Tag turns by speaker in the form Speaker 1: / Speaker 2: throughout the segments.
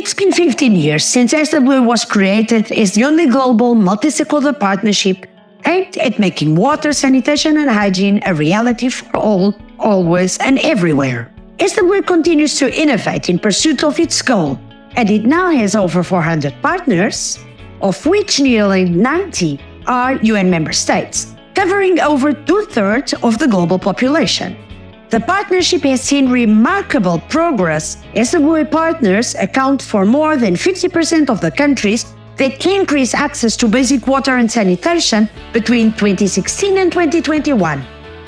Speaker 1: It's been 15 years since SWA was created as the only global multi-stakeholder partnership aimed at making water, sanitation and hygiene a reality for all, always and everywhere. SWA continues to innovate in pursuit of its goal, and it now has over 400 partners, of which nearly 90 are UN member states, covering over 2/3 of the global population. The partnership has seen remarkable progress. SWA partners account for more than 50% of the countries that can increase access to basic water and sanitation between 2016 and 2021.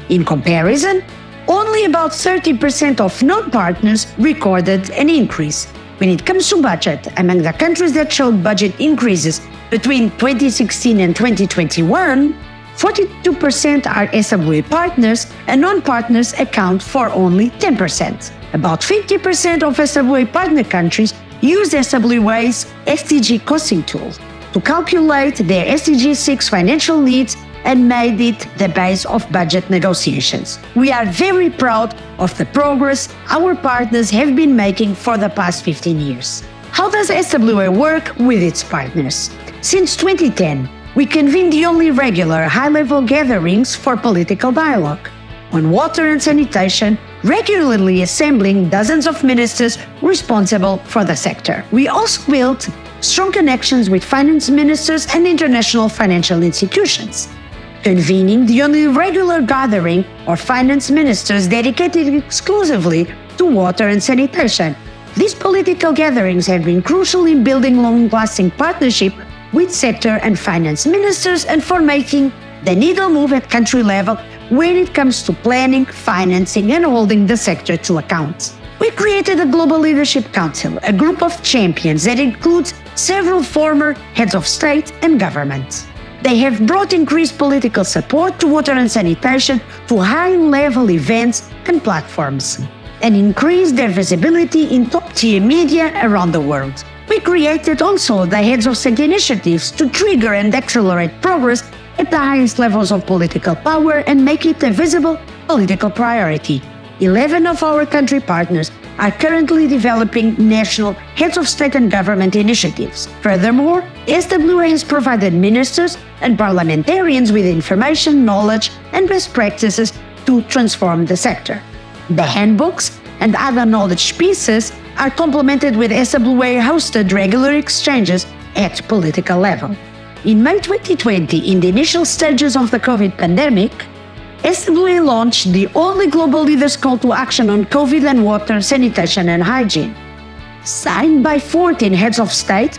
Speaker 1: In comparison, only about 30% of non-partners recorded an increase. When it comes to budget, among the countries that showed budget increases between 2016 and 2021, 42% are SWA partners and non-partners account for only 10%. About 50% of SWA partner countries use SWA's SDG costing tool to calculate their SDG 6 financial needs and made it the base of budget negotiations. We are very proud of the progress our partners have been making for the past 15 years. How does SWA work with its partners? Since 2010, we convene the only regular high-level gatherings for political dialogue on water and sanitation, regularly assembling dozens of ministers responsible for the sector. We also built strong connections with finance ministers and international financial institutions, convening the only regular gathering of finance ministers dedicated exclusively to water and sanitation. These political gatherings have been crucial in building long-lasting partnership with sector and finance ministers and for making the needle move at country level when it comes to planning, financing and holding the sector to account. We created a Global Leadership Council, a group of champions that includes several former heads of state and government. They have brought increased political support to water and sanitation to high-level events and platforms, and increased their visibility in top-tier media around the world. We created also the heads of state initiatives to trigger and accelerate progress at the highest levels of political power and make it a visible political priority. 11 of our country partners are currently developing national heads of state and government initiatives. Furthermore, SWA has provided ministers and parliamentarians with information, knowledge, and best practices to transform the sector. The handbooks and other knowledge pieces are complemented with SWA-hosted regular exchanges at political level. In May 2020, in the initial stages of the COVID pandemic, SWA launched the only global leaders call to action on COVID and water, sanitation and hygiene. Signed by 14 heads of state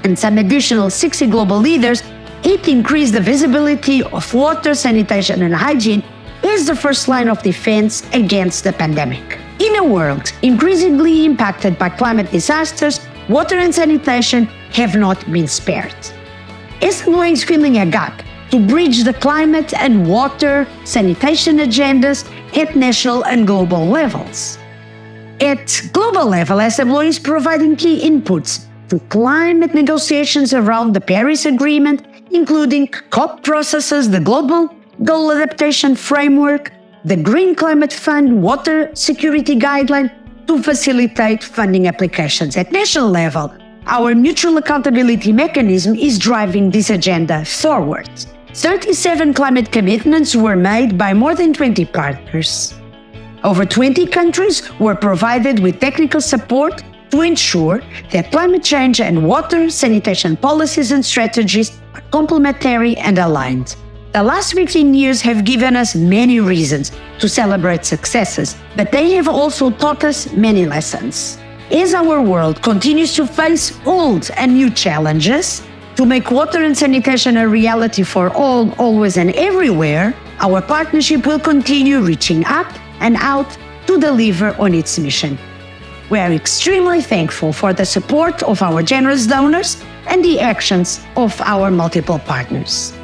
Speaker 1: and some additional 60 global leaders, it increased the visibility of water, sanitation and hygiene as the first line of defense against the pandemic. In a world increasingly impacted by climate disasters, water and sanitation have not been spared. SWA is filling a gap to bridge the climate and water sanitation agendas at national and global levels. At global level, SWA is providing key inputs to climate negotiations around the Paris Agreement, including COP processes, the Global Goal Adaptation Framework, the Green Climate Fund, Water Security Guideline, to facilitate funding applications. At national level, our mutual accountability mechanism is driving this agenda forward. 37 climate commitments were made by more than 20 partners. Over 20 countries were provided with technical support to ensure that climate change and water sanitation policies and strategies are complementary and aligned. The last 15 years have given us many reasons to celebrate successes, but they have also taught us many lessons. As our world continues to face old and new challenges, to make water and sanitation a reality for all, always and everywhere, our partnership will continue reaching up and out to deliver on its mission. We are extremely thankful for the support of our generous donors and the actions of our multiple partners.